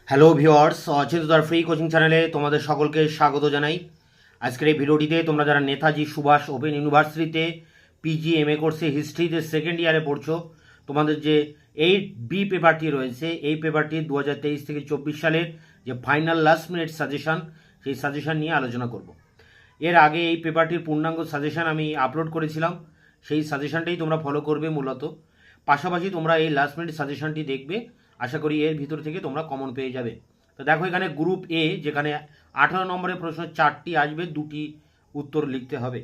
Hello viewers, অচিন্ততার free coaching চ্যানেলে তোমাদের সকলকে স্বাগত জানাই। আজকের এই ভিডিওটিতে তোমরা যারা নেতাজি সুভাষ ওপেন ইউনিভার্সিটিতে পিজিএমএ কোর্সে হিস্ট্রিতে সেকেন্ড ইয়ারে পড়ছো, তোমাদের যে 8B পেপারটি রয়েছে, এই পেপারটি 2023 থেকে 24 সালের যে ফাইনাল লাস্ট মিনিট সাজেশন, সেই সাজেশন নিয়ে আলোচনা করব। এর আগে এই পেপারটির পূর্ণাঙ্গ সাজেশন আমি আপলোড করেছিলাম, সেই সাজেশনটাই তোমরা ফলো করবে মূলত। পাশাপাশি তোমরা এই লাস্ট মিনিট সাজেশনটি দেখবে, আশা করি এর ভিতর থেকে তোমরা কমন পেয়ে যাবে। তো দেখো এখানে গ্রুপ এ, যেখানে 18 নম্বরের প্রশ্ন 4টি আসবে, 2টি উত্তর লিখতে হবে।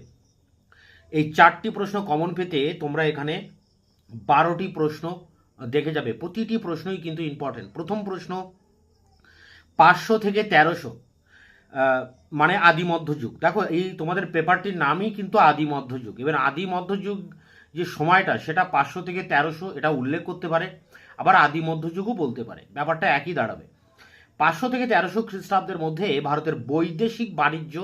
এই 4টি প্রশ্ন কমন পেতে তোমরা এখানে 12টি প্রশ্ন দেখে যাবে। প্রতিটি প্রশ্নই কিন্তু ইম্পর্টেন্ট। প্রথম প্রশ্ন 500 থেকে 1300, মানে আদি মধ্যযুগ। দেখো এই তোমাদের পেপারটির নামই কিন্তু আদি মধ্যযুগ। এবার আদি মধ্যযুগ যে সময়টা, সেটা 500 থেকে 1300 এটা উল্লেখ করতে পারে, আবার আদি মধ্যযুগও বলতে পারে, ব্যাপারটা একই দাঁড়াবে। 500 থেকে 1300 খ্রিস্টাব্দের মধ্যে ভারতের বৈদেশিক বাণিজ্য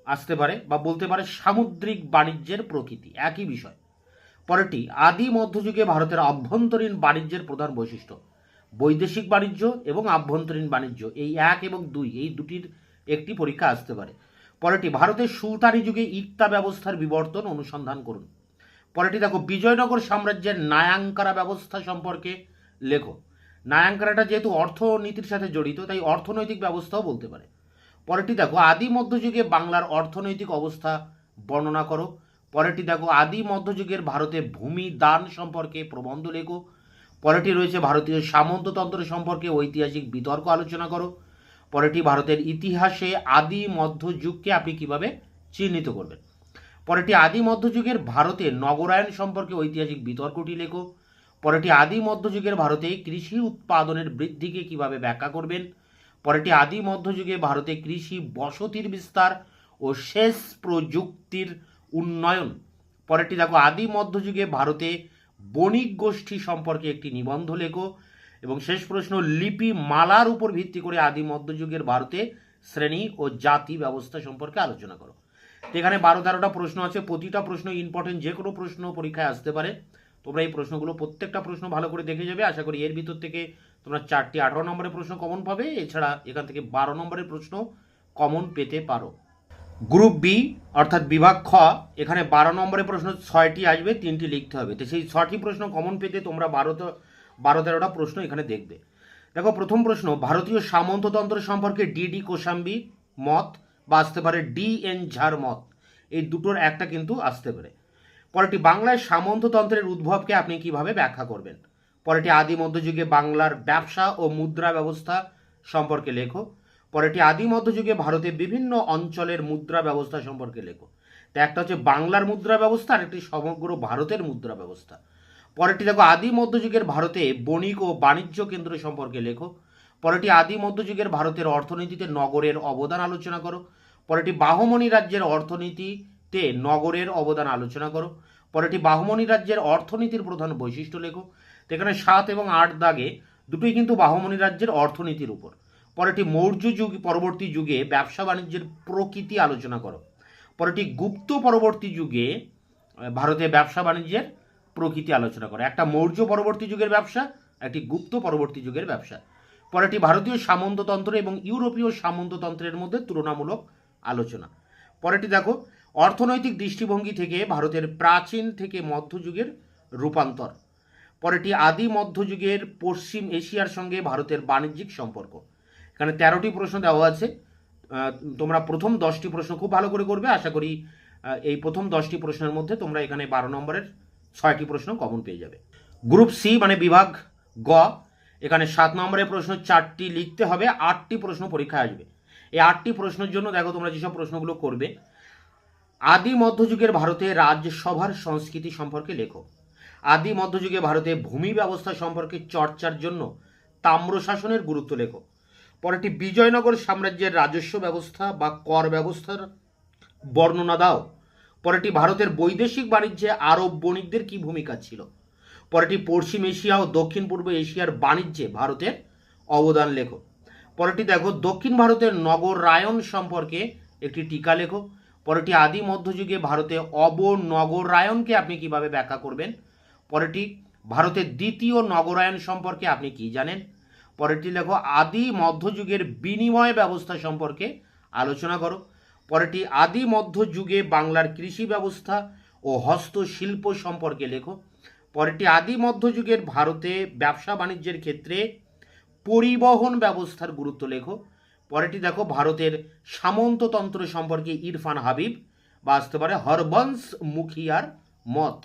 আসতে পারে, বা বলতে পারে সামুদ্রিক বাণিজ্যের প্রকৃতি, একই বিষয়। পরেরটি আদি মধ্যযুগে ভারতের অভ্যন্তরীণ বাণিজ্যের প্রধান বৈশিষ্ট্য। বৈদেশিক বাণিজ্য এবং আভ্যন্তরীণ বাণিজ্য, এই 1 এবং 2, এই দুটির একটি পরীক্ষা আসতে পারে। পরেরটি ভারতের সুলতানি যুগে ইক্তা ব্যবস্থার বিবর্তন অনুসন্ধান করুন। পরেরটি দেখো বিজয়নগর সাম্রাজ্যের নায়াঙ্কারা ব্যবস্থা সম্পর্কে লেখো। নায়াঙ্কারাটা যেহেতু অর্থনীতির সাথে জড়িত, তাই অর্থনৈতিক ব্যবস্থাও বলতে পারে। পরেরটি দেখো আদি মধ্যযুগে বাংলার অর্থনৈতিক অবস্থা বর্ণনা করো। পরেরটি দেখো আদি মধ্যযুগের ভারতে ভূমি দান সম্পর্কে প্রবন্ধ লেখো। পরেরটি রয়েছে ভারতীয় সামন্ততন্ত্র সম্পর্কে ঐতিহাসিক বিতর্ক আলোচনা করো। পরেরটি ভারতের ইতিহাসে আদি মধ্যযুগকে আপনি কিভাবে চিহ্নিত করবেন। পরেরটি আদি মধ্যযুগের ভারতে নগরায়ণ সম্পর্কে ঐতিহাসিক বিতর্কটি লেখো। পরেরটি আদি মধ্যযুগের ভারতে কৃষি উৎপাদনের বৃদ্ধিকে কিভাবে ব্যাখ্যা করবেন। পরেরটি আদি মধ্যযুগে ভারতে কৃষি বসতির বিস্তার ও সেচ প্রযুক্তির উন্নয়ন। পরেরটি দেখো আদি মধ্যযুগে ভারতে বণিক গোষ্ঠী সম্পর্কে একটি নিবন্ধ লেখো। এবং শেষ প্রশ্ন লিপি মালার উপর ভিত্তি করে আদি মধ্যযুগের ভারতে শ্রেণী ও জাতি ব্যবস্থা সম্পর্কে আলোচনা করো। এখানে 12-13টা প্রশ্ন আছে, প্রতিটা প্রশ্ন ইম্পর্টেন্ট, যে কোনো প্রশ্ন পরীক্ষায় আসতে পারে। তোমরা এই প্রশ্নগুলো প্রত্যেকটা প্রশ্ন ভালো করে দেখে যাবে। আশা করি এর ভিতর থেকে তোমরা 4টি 18 নম্বরের প্রশ্ন কমন পাবে, এছাড়া এখান থেকে 12 নম্বরের প্রশ্ন কমন পেতে পারো। গ্রুপ বি অর্থাৎ বিভাগ খ, এখানে 12 নম্বরের প্রশ্ন 6টি আসবে, 3টি লিখতে হবে। তো সেই 6টি প্রশ্ন কমন পেতে তোমরা 12-13টা প্রশ্ন এখানে দেখবে। দেখো প্রথম প্রশ্ন ভারতীয় সামন্ততন্ত্র সম্পর্কে ডি কোশাম্বী মত, বা আসতে পারে DN ঝার মত, এই দুটোর একটা কিন্তু আসতে পারে। পরেরটি বাংলায় সামন্ততন্ত্রের উদ্ভবকে আপনি কিভাবে ব্যাখ্যা করবেন। পরেরটি আদি মধ্যযুগে বাংলার ব্যবসা ও মুদ্রা ব্যবস্থা সম্পর্কে লেখো। পরেরটি আদি মধ্যযুগে ভারতের বিভিন্ন অঞ্চলের মুদ্রা ব্যবস্থা সম্পর্কে লেখো। তো একটা হচ্ছে বাংলার মুদ্রা ব্যবস্থা, আর একটি সমগ্র ভারতের মুদ্রা ব্যবস্থা। পরেরটি দেখো আদি মধ্যযুগের ভারতে বণিক ও বাণিজ্য কেন্দ্র সম্পর্কে লেখো। পরেরটি আদি মধ্যযুগের ভারতের অর্থনীতিতে নগরের অবদান আলোচনা করো। পরেরটি বাহমনি রাজ্যের অর্থনীতিতে নগরের অবদান আলোচনা করো। পরেরটি বাহমনি রাজ্যের অর্থনীতির প্রধান বৈশিষ্ট্য লেখো। তো এখানে 7 এবং 8 দাগে দুটোই কিন্তু বাহমনি রাজ্যের অর্থনীতির উপর। পরেরটি মৌর্য যুগ পরবর্তী যুগে ব্যবসা বাণিজ্যের প্রকৃতি আলোচনা করো। পরেরটি গুপ্ত পরবর্তী যুগে ভারতে ব্যবসা বাণিজ্যের প্রকৃতি আলোচনা করে। একটা মৌর্য পরবর্তী যুগের ব্যবসা, একটি গুপ্ত পরবর্তী যুগের ব্যবসা। পরেরটি ভারতীয় সামন্ততন্ত্র এবং ইউরোপীয় সামন্ততন্ত্রের মধ্যে তুলনামূলক আলোচনা। পরেরটি দেখো অর্থনৈতিক দৃষ্টিভঙ্গি থেকে ভারতের প্রাচীন থেকে মধ্যযুগের রূপান্তর। পরেরটি আদি মধ্যযুগের পশ্চিম এশিয়ার সঙ্গে ভারতের বাণিজ্যিক সম্পর্ক। এখানে 13টি প্রশ্ন দেওয়া আছে। তোমরা প্রথম 10টি প্রশ্ন খুব ভালো করে করবে। আশা করি এই প্রথম 10টি প্রশ্নের মধ্যে তোমরা এখানে 12 নম্বরের 6টি প্রশ্ন কমন পেয়ে যাবে। গ্রুপ সি মানে বিভাগ গ, এখানে 7 নম্বরের প্রশ্ন 4টি লিখতে হবে, 8টি প্রশ্ন পরীক্ষায় আসবে। এই 8টি প্রশ্নের জন্য দেখো তোমরা যেসব প্রশ্নগুলো করবে, আদি মধ্যযুগের ভারতে রাজসভার সংস্কৃতি সম্পর্কে লেখো। আদি মধ্যযুগে ভারতে ভূমি ব্যবস্থা সম্পর্কে চর্চার জন্য তাম্র শাসনের গুরুত্ব লেখো। পরেরটি বিজয়নগর সাম্রাজ্যের রাজস্ব ব্যবস্থা বা কর ব্যবস্থার বর্ণনা দাও। পরেরটি ভারতের বৈদেশিক বাণিজ্যে আরব বণিকদের কি ভূমিকা ছিল। পরেরটি পশ্চিম এশিয়া ও দক্ষিণ পূর্ব এশিয়ার বাণিজ্যে ভারতের অবদান লেখো। পরেরটি দেখো দক্ষিণ ভারতের নগরায়ণ সম্পর্কে একটি টিকা লেখো। পরেরটি আদি মধ্যযুগে ভারতে অবনগরায়ণকে আপনি কিভাবে ব্যাখ্যা করবেন। পরেরটি ভারতের দ্বিতীয় নগরায়ণ সম্পর্কে আপনি কি জানেন। পরেরটি লেখো আদি মধ্যযুগের বিনিময় ব্যবস্থা সম্পর্কে আলোচনা করো। পরেরটি আদি মধ্যযুগে বাংলার কৃষি ব্যবস্থা ও হস্তশিল্প সম্পর্কে লেখো। পরেরটি আদি মধ্যযুগের ভারতে ব্যবসা বাণিজ্যের ক্ষেত্রে পরিবহন ব্যবস্থার গুরুত্ব লেখো। পরেরটি দেখো ভারতের সামন্ততন্ত্র সম্পর্কে ইরফান হাবিব বা আসতে পারে হরবংশ মুখিয়ার মত।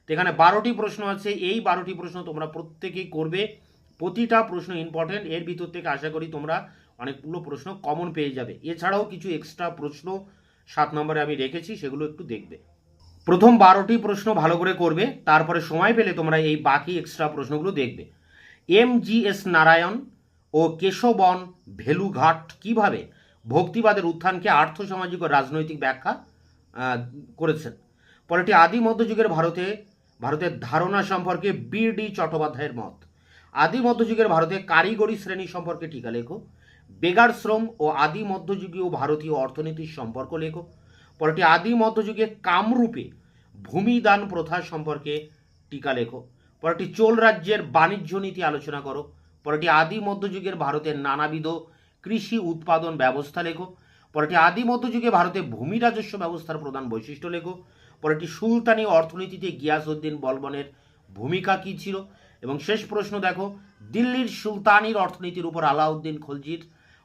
তো এখানে 12টি প্রশ্ন আছে, এই 12টি প্রশ্ন তোমরা প্রত্যেকেই করবে, প্রতিটা প্রশ্ন ইম্পর্টেন্ট। এর ভিতর থেকে আশা করি তোমরা অনেকগুলো প্রশ্ন কমন পেয়ে যাবে। এছাড়াও কিছু এক্সট্রা প্রশ্ন 7 নম্বরে আমি রেখেছি, সেগুলো একটু দেখবে। প্রথম 12টি প্রশ্ন ভালো করে করবে, তারপরে সময় পেলে তোমরা এই বাকি এক্সট্রা প্রশ্নগুলো দেখবে। MGS নারায়ণ ও কেশবন ভেলুঘাট কিভাবে ভক্তিবাদের উত্থানকে আর্থসামাজিক ও রাজনৈতিক ব্যাখ্যা করেছেন। পরেরটি আদি মধ্যযুগের ভারতের ধারণা সম্পর্কে BD চট্টোপাধ্যায়ের মত। আদি মধ্যযুগের ভারতে কারিগরি শ্রেণী সম্পর্কে টিকা লেখো। বেগার শ্রম ও আদি মধ্যযুগীয় ভারতীয় অর্থনীতির সম্পর্ক লেখো। পরেরটি আদি মধ্যযুগে কামরূপে ভূমিদান প্রথা সম্পর্কে টিকা লেখো। পরেরটি চোল রাজ্যের বাণিজ্য নীতি আলোচনা করো। পরেরটি আদি মধ্যযুগের ভারতের নানাবিধ কৃষি উৎপাদন ব্যবস্থা লেখো। পরেরটি আদি মধ্যযুগে ভারতে ভূমি রাজস্ব ব্যবস্থার প্রধান বৈশিষ্ট্য লেখো। পরেরটি সুলতানি অর্থনীতিতে গিয়াসউদ্দিন বলবনের ভূমিকা কী ছিল। এবং শেষ প্রশ্ন দেখো, দিল্লির সুলতানির অর্থনীতির উপর আলাউদ্দিন খলজির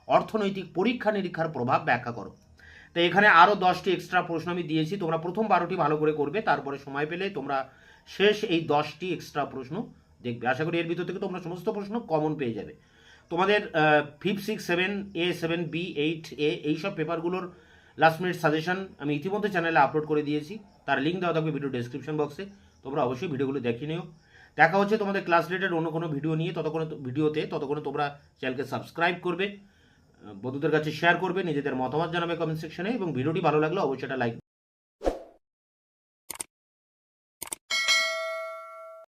অর্থনৈতিক পরীক্ষা নিরীক্ষার প্রভাব ব্যাখ্যা করো। তো এখানে আরও 10টি এক্সট্রা প্রশ্ন আমি দিয়েছি, তোমরা প্রথম 12টি ভালো করে করবে, তারপরে সময় পেলে তোমরা শেষ এই 10টি এক্সট্রা প্রশ্ন দেখবে। আশা করি এর ভিতর থেকে তোমরা সমস্ত প্রশ্ন কমন পেয়ে যাবে। তোমাদের 5, 6, 7A, 7B, 8A এইসব পেপারগুলোর লাস্ট মিনিট সাজেশন আমি ইতিমধ্যে চ্যানেলে আপলোড করে দিয়েছি, তার লিঙ্ক দেওয়া থাকবে ভিডিও ডেসক্রিপশন বক্সে, তোমরা অবশ্যই ভিডিওগুলো দেখে নিও। দেখা হচ্ছে তোমাদের ক্লাস রিলেটেড অন্য কোনো ভিডিও নিয়ে, ততক্ষণে তোমরা চ্যানেলকে সাবস্ক্রাইব করবে, বন্ধুদের কাছে শেয়ার করবে, নিজেদের মতামত জানাবে কমেন্ট সেকশনে, এবং ভিডিওটি ভালো লাগলে অবশ্যই একটা লাইক